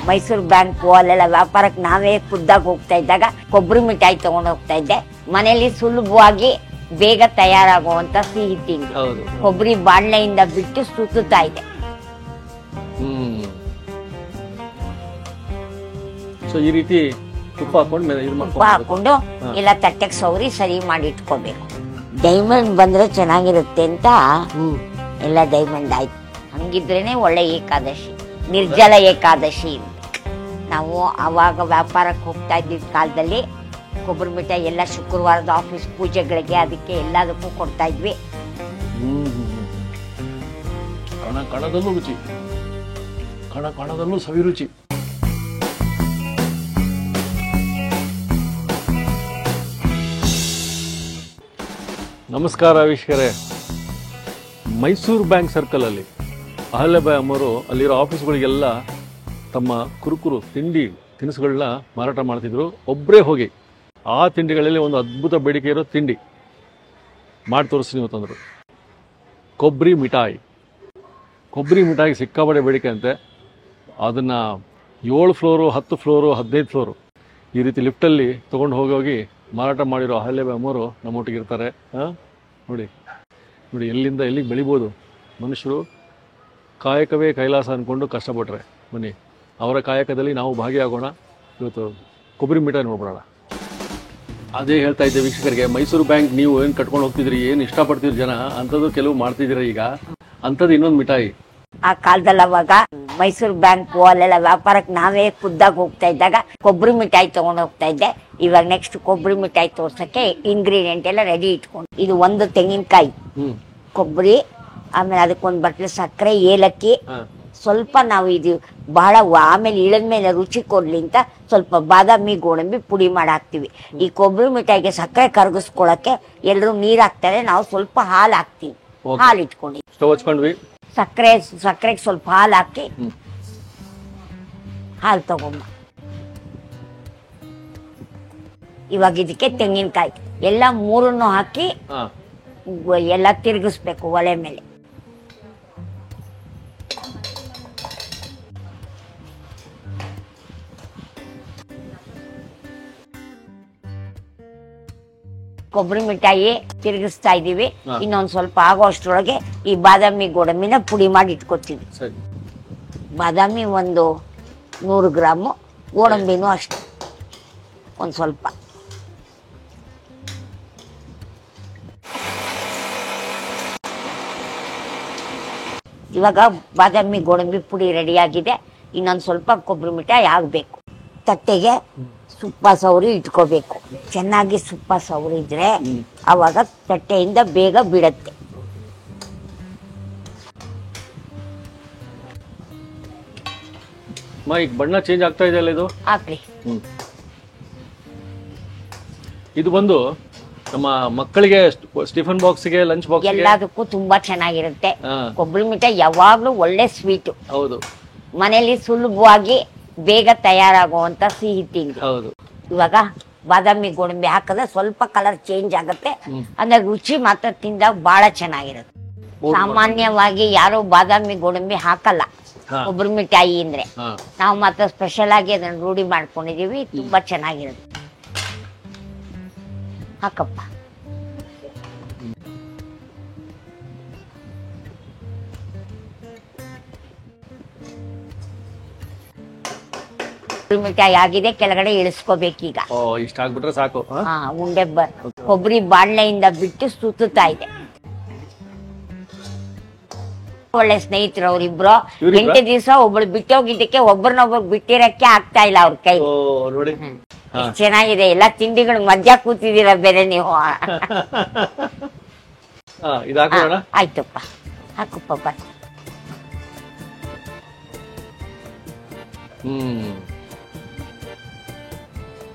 Mysuru bank ಅಲ್ಲೆಲ್ಲ ವ್ಯಾಪಾರಕ್ಕೆ ನಾವೇ ಖುದ್ದಾಗಿ ಹೋಗ್ತಾ ಇದ್ದಾಗ ಕೊಬ್ಬರಿ ಮಿಠಾಯಿ ತಗೊಂಡು ಹೋಗ್ತಾ ಇದ್ದೆ. ಮನೆಯಲ್ಲಿ ಸುಲಭವಾಗಿ ಬೇಗ ತಯಾರಾಗುವಂತ ಸಿಹಿ ತಿಂಡಿ ಕೊಬ್ಬರಿ ಬಾಣ್ಲೆಯಿಂದ ಬಿಟ್ಟು ಸುತ್ತಾ ಇದೆ. ಈ ರೀತಿ ತುಪ್ಪ ಹಾಕೊಂಡು ಎಲ್ಲ ತಟ್ಟೆಗೆ ಸೌರಿ ಸರಿ ಮಾಡಿ ಇಟ್ಕೋಬೇಕು. ಡೈಮಂಡ್ ಬಂದ್ರೆ ಚೆನ್ನಾಗಿರುತ್ತೆ ಅಂತ ಎಲ್ಲ ಡೈಮಂಡ್ ಆಯ್ತು. ಹಂಗಿದ್ರೇನೆ ಒಳ್ಳೆ ಏಕಾದಶಿ, ನಿರ್ಜಲ ಏಕಾದಶಿ. ನಾವು ಅವಾಗ ವ್ಯಾಪಾರಕ್ಕೆ ಹೋಗ್ತಾ ಇದ್ದಿದ್ದ ಕಾಲದಲ್ಲಿ ಕೊಬ್ಬರಿ ಮಿಠಾಯಿ ಎಲ್ಲ ಶುಕ್ರವಾರದ ಆಫೀಸ್ ಪೂಜೆಗಳಿಗೆ ಅದಕ್ಕೆ ಎಲ್ಲದಕ್ಕೂ ಕೊಡ್ತಾ ಇದ್ವಿ. ಕಣದಲ್ಲೂ ರುಚಿ, ಕಣದಲ್ಲೂ ಸವಿರುಚಿ. ನಮಸ್ಕಾರ ವೀಕ್ಷಕರೇ. ಮೈಸೂರು ಬ್ಯಾಂಕ್ ಸರ್ಕಲ್ ಅಲ್ಲಿ ಅಹಲ್ಯಬಾಯಿ ಅಮ್ಮರು ಅಲ್ಲಿರೋ ಆಫೀಸ್ಗಳಿಗೆಲ್ಲ ತಮ್ಮ ಕುರುಕುರು ತಿಂಡಿ ತಿನಿಸುಗಳನ್ನ ಮಾರಾಟ ಮಾಡ್ತಿದ್ರು. ಒಬ್ಬರೇ ಹೋಗಿ ಆ ತಿಂಡಿಗಳಲ್ಲಿ ಒಂದು ಅದ್ಭುತ ಬೇಡಿಕೆ ಇರೋ ತಿಂಡಿ ಮಾಡಿ ತೋರಿಸ್ತೀನಿ ಇವತ್ತಂದ್ರು. ಕೊಬ್ಬರಿ ಮಿಠಾಯಿ. ಕೊಬ್ಬರಿ ಮಿಠಾಯಿ ಸಿಕ್ಕಾಪಟ್ಟೆ ಬೇಡಿಕೆ ಅಂತೆ. ಅದನ್ನು 7 ಫ್ಲೋರು 10 ಫ್ಲೋರು 15 ಫ್ಲೋರು ಈ ರೀತಿ ಲಿಫ್ಟಲ್ಲಿ ತೊಗೊಂಡು ಹೋಗಿ ಮಾರಾಟ ಮಾಡಿರೋ ಅಹಲ್ಯಬಾಯಿ ಅಮ್ಮರು ನಮ್ಮೊಟ್ಟಿಗೆ ಇರ್ತಾರೆ. ನೋಡಿ ನೋಡಿ, ಎಲ್ಲಿಂದ ಎಲ್ಲಿಗೆ ಬೆಳಿಬೋದು ಮನುಷ್ಯರು. ಕಾಯಕವೇ ಕೈಲಾಸ ಅಂದ್ಕೊಂಡು ಕಷ್ಟಪಟ್ರೆ ಬನ್ನಿ, ಅವರ ಕಾಯಕದಲ್ಲಿ ನಾವು ಭಾಗಿಯಾಗೋಣ. ಇವತ್ತು ಕೊಬ್ಬರಿ ಮಿಠಾಯಿ ನೋಡ್ಬಿಡೋಣ. ಅದೇ ಹೇಳ್ತಾ ಇದ್ದೆ ವೀಕ್ಷಕರಿಗೆ, ಮೈಸೂರು ಬ್ಯಾಂಕ್ ನೀವು ಏನು ಕಟ್ಕೊಂಡು ಹೋಗ್ತಿದ್ರಿ, ಏನು ಇಷ್ಟಪಡ್ತಿದ್ರು ಜನ, ಅಂಥದ್ದು ಕೆಲವು ಮಾಡ್ತಿದ್ದೀರ ಈಗ. ಅಂಥದ್ದು ಇನ್ನೊಂದು ಮಿಠಾಯಿ. ಆ ಕಾಲದಲ್ಲಿ ಅವಾಗ ಮೈಸೂರು ಬ್ಯಾಂಕ್ ಅಲ್ಲೆಲ್ಲ ವ್ಯಾಪಾರಕ್ಕೆ ನಾವೇ ಖುದ್ದಾಗಿ ಹೋಗ್ತಾ ಇದ್ದಾಗ ಕೊಬ್ಬರಿ ಮಿಠಾಯಿ ತಗೊಂಡು ಹೋಗ್ತಾ ಇದ್ದೆ. ಇವಾಗ ನೆಕ್ಸ್ಟ್ ಕೊಬ್ಬರಿ ಮಿಠಾಯಿ ತೋರ್ಸಕ್ಕೆ ಇಂಗ್ರೀಡಿಯೆಂಟ್ ಎಲ್ಲ ರೆಡಿ ಇಟ್ಕೊಂಡು, ಇದು ಒಂದು ತೆಂಗಿನಕಾಯಿ, ಕೊಬ್ಬರಿ, ಆಮೇಲೆ ಅದಕ್ಕೊಂದು ಬಟ್ಲು ಸಕ್ಕರೆ, ಏಲಕ್ಕಿ, ಸ್ವಲ್ಪ ನಾವು ಇದು ಬಹಳ ಆಮೇಲೆ ಇಳದ್ಮೇಲೆ ರುಚಿ ಕೊಡ್ಲಿ ಅಂತ ಸ್ವಲ್ಪ ಬಾದಾಮಿ ಗೋಡಂಬಿ ಪುಡಿ ಮಾಡಿ ಹಾಕ್ತಿವಿ. ಈ ಕೊಬ್ಬರಿ ಮಿಠಾಯಿಗೆ ಸಕ್ಕರೆ ಕರಗಿಸ್ಕೊಳಕ್ಕೆ ಎಲ್ಲರೂ ನೀರ್ ಹಾಕ್ತಾರೆ, ನಾವು ಸ್ವಲ್ಪ ಹಾಲು ಹಾಕ್ತಿವಿ. ಹಾಲು ಇಟ್ಕೊಂಡ್ವಿ, ಸಕ್ಕರೆಗೆ ಸ್ವಲ್ಪ ಹಾಲು ಹಾಕಿ ಹಾಲು ತಗೊಂಬ. ಇವಾಗ ಇದಕ್ಕೆ ತೆಂಗಿನಕಾಯಿ ಎಲ್ಲ ಮೂರನ್ನು ಹಾಕಿ ಎಲ್ಲ ತಿರುಗಿಸ್ಬೇಕು ಒಲೆ ಮೇಲೆ. ಕೊಬ್ಬರಿ ಮಿಠಾಯಿ ತಿರುಗಿಸ್ತಾ ಇದೀವಿ. ಇನ್ನೊಂದ್ ಸ್ವಲ್ಪ ಆಗೋ ಅಷ್ಟ್ರೊಳಗೆ ಈ ಬಾದಾಮಿ ಗೋಡಂಬಿನ ಪುಡಿ ಮಾಡಿ ಇಟ್ಕೊತೀವಿ. ಬಾದಾಮಿ ಒಂದು 100 ಗ್ರಾಮು, ಗೋಡಂಬಿನೂ ಅಷ್ಟೆ ಒಂದ್ ಸ್ವಲ್ಪ. ಇವಾಗ ಬಾದಾಮಿ ಗೋಡಂಬಿ ಪುಡಿ ರೆಡಿ ಆಗಿದೆ. ಇನ್ನೊಂದ್ ಸ್ವಲ್ಪ ಕೊಬ್ಬರಿ ಮಿಠಾಯಿ ಆಗ್ಬೇಕು. ತಟ್ಟೆಗೆ ತುಪ್ಪ ಸವರಿ ಇಟ್ಕೋಬೇಕು. ಚೆನ್ನಾಗಿ ತುಪ್ಪ ಸವರಿದ್ರೆ ಅವಾಗ ತಟ್ಟೆಯಿಂದ ಬೇಗ ಬಿಡತ್ತೆ. ಬಣ್ಣ ಚೇಂಜ್ ಆಗ್ತಾ ಇದೆ ಅಲ್ಲ ಇದು? ಹಾಕ್ಲಿ. ಇದು ಬಂದು ನಮ್ಮ ಮಕ್ಕಳಿಗೆ ಸ್ಟಿಫನ್ ಬಾಕ್ಸ್ಗೆ, ಲಂಚ್ ಬಾಕ್ಸ್, ಎಲ್ಲದಕ್ಕೂ ತುಂಬಾ ಚೆನ್ನಾಗಿರುತ್ತೆ. ಕೊಬ್ಬರಿ ಮಿಠಾಯಿ ಯಾವಾಗ್ಲೂ ಒಳ್ಳೆ ಸ್ವೀಟ್. ಹೌದು, ಮನೆಯಲ್ಲಿ ಸುಲಭವಾಗಿ ಬೇಗ ತಯಾರಾಗುವಂತ ಸಿಹಿ ತಿಂಡಿ. ಹೌದು. ಇವಾಗ ಬಾದಾಮಿ ಗೋಡಂಬಿ ಹಾಕಿದ್ರೆ ಸ್ವಲ್ಪ ಕಲರ್ ಚೇಂಜ್ ಆಗುತ್ತೆ, ಅಂದ್ರೆ ರುಚಿ ಮಾತ್ರ ತಿಂದಾಗ ಬಹಳ ಚೆನ್ನಾಗಿರುತ್ತೆ. ಸಾಮಾನ್ಯವಾಗಿ ಯಾರು ಬಾದಾಮಿ ಗೋಡಂಬಿ ಹಾಕಲ್ಲ ಕೊಬ್ಬರಿ ಮಿಠಾಯಿ ಅಂದ್ರೆ. ನಾವು ಮಾತ್ರ ಸ್ಪೆಷಲ್ ಆಗಿ ಅದನ್ನ ರೂಢಿ ಮಾಡ್ಕೊಂಡಿದೀವಿ. ತುಂಬಾ ಚೆನ್ನಾಗಿರುತ್ತೆ. ಹಾಕಪ್ಪ. ಮಿಠಾಯಿ ಆಗಿದೆ, ಕೆಳಗಡೆ ಇಳಿಸ್ಕೋಬೇಕೀಗ. ಇಷ್ಟ ಆಗ್ಬಿಟ್ರೆ ಸಾಕು. ಉಂಡೆ ಕೊಬ್ಬರಿ ಬಾಣ್ಲೆಯಿಂದ ಬಿಟ್ಟು ಸುತ್ತಾ ಇದೆ. ಒಳ್ಳೆ ಸ್ನೇಹಿತರು ಅವ್ರಿಬ್ರು. 8 ದಿವಸ ಒಬ್ಳು ಬಿಟ್ಟೋಗಿದ್ದಕ್ಕೆ ಒಬ್ಬರನ್ನೊಬ್ಬರು ಬಿಟ್ಟಿರಕ್ಕೆ ಆಗ್ತಾ ಇಲ್ಲ ಅವ್ರ ಕೈ. ಚೆನ್ನಾಗಿದೆ ಎಲ್ಲ ತಿಂಡಿಗಳು. ಮಧ್ಯ ಕೂತಿದ್ದೀರ ಬೇರೆ ನೀವು. ಆಯ್ತಪ್ಪ, ಹಾಕಪ್ಪ.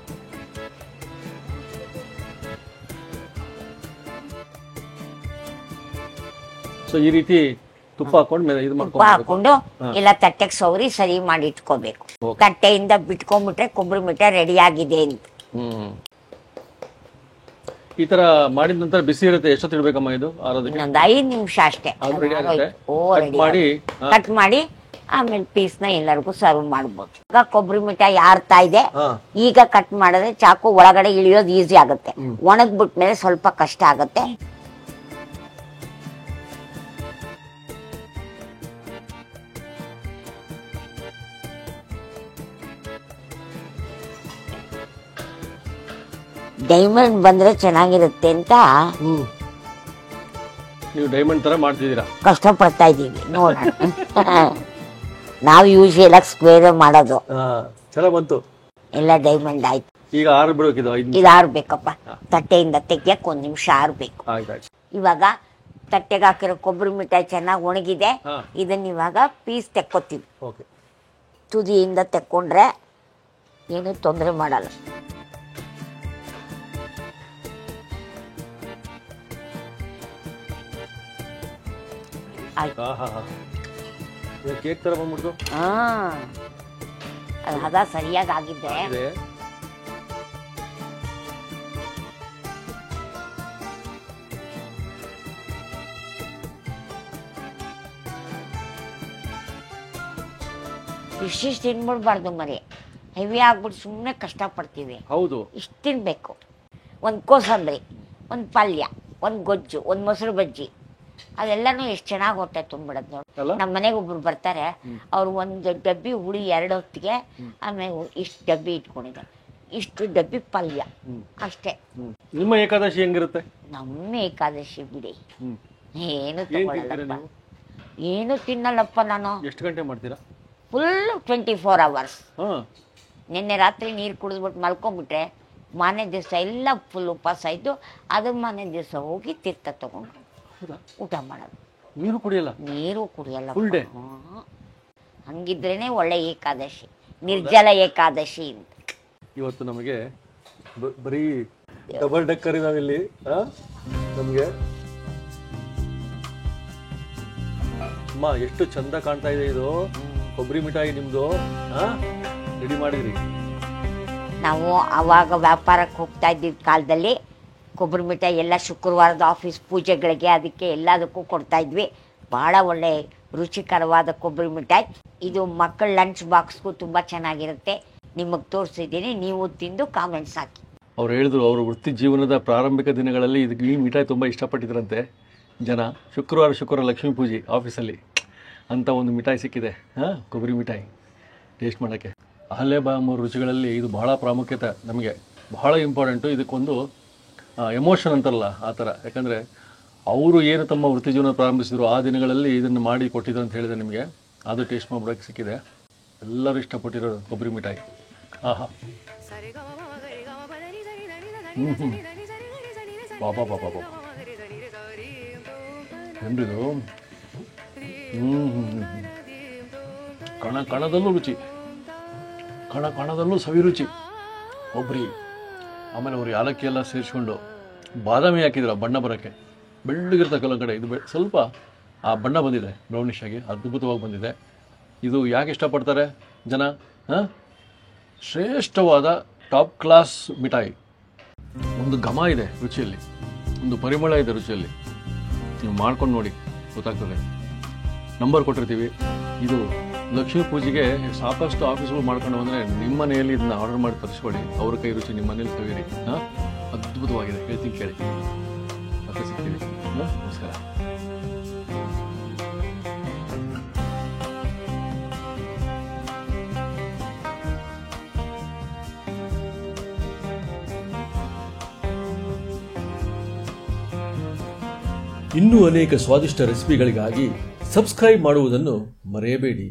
ಈ ರೀತಿ ತುಪ್ಪ ಹಾಕೊಂಡು ಎಲ್ಲ ತಟ್ಟೆಗೆ ಸೌರಿ ಸರಿ ಮಾಡಿ ಇಟ್ಕೋಬೇಕು. ತಟ್ಟೆಯಿಂದ ಬಿಟ್ಕೊಂಡ್ಬಿಟ್ರೆ ಕೊಬ್ಬರಿ ಮಿಠಾಯಿ ರೆಡಿ ಆಗಿದೆ ಅಂತ. ಈ ತರ ಮಾಡಿದ ನಂತರ ಬಿಸಿ ಇರುತ್ತೆ. ಎಷ್ಟೊತ್ತು ಇಡ್ಬೇಕಮ್ಮ ಇದು? ಇನ್ನೊಂದು 5 ನಿಮಿಷ ಅಷ್ಟೇ. ಕಟ್ ಮಾಡಿ ಆಮೇಲೆ ಪೀಸ್ನ ಎಲ್ಲರಿಗೂ ಸರ್ವ್ ಮಾಡ್ಬೋದು. ಈಗ ಕೊಬ್ಬರಿ ಮಿಠಾಯಿ ಆರ್ತಾ ಇದೆ, ಈಗ ಕಟ್ ಮಾಡಿದ್ರೆ ಚಾಕು ಒಳಗಡೆ ಇಳಿಯೋದು ಈಸಿ ಆಗುತ್ತೆ. ಒಣಗ್ಬಿಟ್ಮೇಲೆ ಸ್ವಲ್ಪ ಕಷ್ಟ ಆಗುತ್ತೆ. ಡೈಮಂಡ್ ಬಂದ್ರೆ ಚೆನ್ನಾಗಿರುತ್ತೆ ಅಂತ ನೀವು ಡೈಮಂಡ್ ತರ ಮಾಡ್ತಿದ್ದೀರಾ, ಕಷ್ಟಪಡ್ತಾ ಇದೀವಿ. ನೋಡೋಣ. ನಾವು ಯೂಶುವಲ್ ಆಗಿ ಸ್ಕ್ವೇರ್ ಮಾಡೋದು, ಚೆನ್ನಾಗ್ ಬಂತು. ಎಲ್ಲ ಡೈಮಂಡ್ ಆಯ್ತು. ಈಗ ಆರ್ಬಿಡೋಕಿದು ಇದು ಆರ್ಬೇಕಪ್ಪ, ತಟ್ಟೆಯಿಂದ ತೆಗಿಯಕ್ 1 ನಿಮಿಷ ಆರ್ಬೇಕು. ಇವಾಗ ತಟ್ಟೆಗೆ ಹಾಕಿರೋ ಕೊಬ್ಬರಿ ಮಿಠಾಯಿ ಚೆನ್ನಾಗಿ ಒಣಗಿದೆ. ಇದನ್ನ ಇವಾಗ ಪೀಸ್ ತೆಕ್ಕೋತೀವಿ. ತುದಿಯಿಂದ ತೆಕ್ಕೊಂಡ್ರೆ ಏನು ತೊಂದರೆ ಮಾಡಲ್ಲ. ಕೇಕ್ ತರ ಬಂದ್ಬಿಡ್ತು. ಅದು ಹದ ಸರಿಯಾಗಿ ಆಗಿದ್ದೆ. ಇಷ್ಟಿಷ್ಟು ತಿನ್ಬಿಡ್ಬಾರ್ದು ಮರಿ, ಹೆವಿ ಆಗ್ಬಿಟ್ಟು ಸುಮ್ಮನೆ ಕಷ್ಟ ಪಡ್ತೀವಿ. ಹೌದು, ಇಷ್ಟು ತಿನ್ಬೇಕು. ಒಂದು ಕೋಸಂಬರಿ, ಒಂದು ಪಲ್ಯ, ಒಂದು ಗೊಜ್ಜು, ಒಂದು ಮೊಸರು ಬಜ್ಜಿ, ಅದೆಲ್ಲಾನು ಎಷ್ಟು ಚೆನ್ನಾಗಿ ಹೊಟ್ಟೆ ತುಂಬಿಡೋದು ನೋಡಿ. ನಮ್ಮ ಮನೆಗೆ ಒಬ್ರು ಬರ್ತಾರೆ, ಅವ್ರು 1 ಡಬ್ಬಿ ಹುಳಿ 2 ಹೊತ್ತಿಗೆ, ಆಮೇಲೆ ಇಷ್ಟು ಡಬ್ಬಿ ಇಟ್ಕೊಂಡಿದ್ದಾರೆ, ಇಷ್ಟು ಡಬ್ಬಿ ಪಲ್ಯ ಅಷ್ಟೇ. ನಿಮ್ಮ ಏಕಾದಶಿ ಹೆಂಗಿರುತ್ತೆ? ನಮ್ಮ ಏಕಾದಶಿ ಬಿಡಿ, ಏನು ತಗೊಳ್ಳಲ್ಲಪ್ಪ, ಏನು ತಿನ್ನಲ್ಲಪ್ಪ ನಾನು. ಎಷ್ಟು ಗಂಟೆ ಮಾಡ್ತೀರಾ? Full 24 hours. ನಿನ್ನೆ ರಾತ್ರಿ ನೀರು ಕುಡಿದ್ಬಿಟ್ಟು ಮಲ್ಕೊಂಡ್ಬಿಟ್ರೆ ಮಾರನೇ ದಿವಸ ಎಲ್ಲ ಫುಲ್ ಉಪವಾಸ ಇದ್ದು, ಅದ್ರ ಮಾರನೇ ದಿವಸ ಹೋಗಿ ತೀರ್ಥ ತಗೊಂಡು ಊಟ ಮಾಡೋದು. ನೀರು ಕುಡಿಯಲ್ಲ? ನೀರು ಕುಡಿಯಲ್ಲ. Full day? ಹಂಗಿದ್ರೇನೆ ಒಳ್ಳೆ ಏಕಾದಶಿ, ನಿರ್ಜಲ ಏಕಾದಶಿ ಅಂತ. ಇವತ್ತು ನಮಗೆ ಬರೀ ಡಬಲ್ ಡೆಕ್ಕರ್ ಇದಾವಿಲ್ಲಿ. ನಮಗೆ ಅಮ್ಮ ಎಷ್ಟು ಚಂದ ಕಾಣ್ತಾ ಇದೆ ಇದು ಕೊಬ್ಬರಿ ಮಿಠಾಯಿ. ನಿಮ್ದು ರೆಡಿ ಮಾಡಿದ್ರಿ? ನಾವು ಅವಾಗ ವ್ಯಾಪಾರಕ್ಕೆ ಹೋಗ್ತಾ ಇದ್ದಿದ್ದ ಕಾಲದಲ್ಲಿ ಕೊಬ್ಬರಿ ಮಿಠಾಯಿ ಎಲ್ಲ ಶುಕ್ರವಾರದ ಆಫೀಸ್ ಪೂಜೆಗಳಿಗೆ ಅದಕ್ಕೆ ಎಲ್ಲದಕ್ಕೂ ಕೊಡ್ತಾ ಇದ್ವಿ. ಭಾಳ ಒಳ್ಳೆ ರುಚಿಕರವಾದ ಕೊಬ್ಬರಿ ಮಿಠಾಯಿ ಇದು. ಮಕ್ಕಳ ಲಂಚ್ ಬಾಕ್ಸ್ಗೂ ತುಂಬ ಚೆನ್ನಾಗಿರುತ್ತೆ. ನಿಮಗೆ ತೋರಿಸಿದ್ದೀನಿ, ನೀವು ತಿಂದು ಕಾಮೆಂಟ್ಸ್ ಹಾಕಿ. ಅವ್ರು ಹೇಳಿದ್ರು ಅವ್ರ ವೃತ್ತಿ ಜೀವನದ ಪ್ರಾರಂಭಿಕ ದಿನಗಳಲ್ಲಿ ಈ ಮಿಠಾಯಿ ತುಂಬ ಇಷ್ಟಪಟ್ಟಿದ್ರಂತೆ ಜನ. ಶುಕ್ರವಾರ ಲಕ್ಷ್ಮೀ ಪೂಜೆ ಆಫೀಸಲ್ಲಿ ಅಂತ ಒಂದು ಮಿಠಾಯಿ ಸಿಕ್ಕಿದೆ, ಕೊಬ್ಬರಿ ಮಿಠಾಯಿ ಟೇಸ್ಟ್ ಮಾಡೋಕ್ಕೆ. ಅಹಲ್ಯಾಬಾಯಿ ರುಚಿಗಳಲ್ಲಿ ಇದು ಬಹಳ ಪ್ರಾಮುಖ್ಯತೆ, ನಮಗೆ ಬಹಳ ಇಂಪಾರ್ಟೆಂಟು. ಇದಕ್ಕೊಂದು ಎಮೋಷನ್ ಅಂತಾರಲ್ಲ ಆ ಥರ. ಯಾಕಂದರೆ ಅವರು ಏನು ತಮ್ಮ ವೃತ್ತಿ ಜೀವನ ಪ್ರಾರಂಭಿಸಿದ್ರು ಆ ದಿನಗಳಲ್ಲಿ ಇದನ್ನು ಮಾಡಿ ಕೊಟ್ಟಿದ್ರು ಅಂತ ಹೇಳಿದೆ ನಿಮಗೆ. ಅದು ಟೇಸ್ಟ್ ಮಾಡೋಕ್ಕೆ ಸಿಕ್ಕಿದೆ. ಎಲ್ಲರೂ ಇಷ್ಟಪಟ್ಟಿರೋ ಕೊಬ್ಬರಿ ಮಿಠಾಯಿ. ಆಹಾ, ಬಾಬಾ ಬಾಬಾ ಬಾಬಾ ಏನ್ರಿದು? ಕಣದಲ್ಲೂ ರುಚಿ, ಕಣದಲ್ಲೂ ಸವಿ ರುಚಿ ಕೊಬ್ಬರಿ. ಆಮೇಲೆ ಅವರು ಯಾಲಕ್ಕಿ ಎಲ್ಲ ಸೇರಿಸ್ಕೊಂಡು ಬಾದಾಮಿ ಹಾಕಿದ್ರು ಬಣ್ಣ ಬರೋಕ್ಕೆ. ಬೆಳ್ಳಗಿರ್ತ ಕೆಲವು ಕಡೆ ಇದು ಸ್ವಲ್ಪ ಆ ಬಣ್ಣ ಬಂದಿದೆ, ಬ್ರೌನಿಶ್ ಆಗಿ ಅದ್ಭುತವಾಗಿ ಬಂದಿದೆ. ಇದು ಯಾಕೆ ಇಷ್ಟಪಡ್ತಾರೆ ಜನ? ಶ್ರೇಷ್ಠವಾದ ಟಾಪ್ ಕ್ಲಾಸ್ ಮಿಠಾಯಿ. ಒಂದು ಘಮ ಇದೆ ರುಚಿಯಲ್ಲಿ, ಒಂದು ಪರಿಮಳ ಇದೆ ರುಚಿಯಲ್ಲಿ. ನೀವು ಮಾಡ್ಕೊಂಡು ನೋಡಿ, ಗೊತ್ತಾಗ್ತದೆ. ನಂಬರ್ ಕೊಟ್ಟಿರ್ತೀವಿ. ಇದು ಲಕ್ಷ್ಮೀ ಪೂಜೆಗೆ ಸಾಕಷ್ಟು ಆಫೀಸ್ಗಳು ಮಾಡ್ಕೊಂಡು ಬಂದರೆ ನಿಮ್ಮ ಮನೆಯಲ್ಲಿ ಇದನ್ನ ಆರ್ಡರ್ ಮಾಡಿ ತರಿಸ್ಕೊಳ್ಳಿ. ಅವ್ರ ಕೈ ರುಚಿ ನಿಮ್ಮ ಮನೇಲಿ ಸವಿರಿ. ಅದ್ಭುತವಾಗಿದೆ, ಹೇಳ್ತೀನಿ ಕೇಳಿ. ಮತ್ತೆ ಸಿಗ್ತೀವಿ. ನಮಸ್ಕಾರ. ಇನ್ನೂ ಅನೇಕ ಸ್ವಾದಿಷ್ಟ ರೆಸಿಪಿಗಳಿಗಾಗಿ ಸಬ್ಸ್ಕ್ರೈಬ್ ಮಾಡುವುದನ್ನು ಮರೆಯಬೇಡಿ.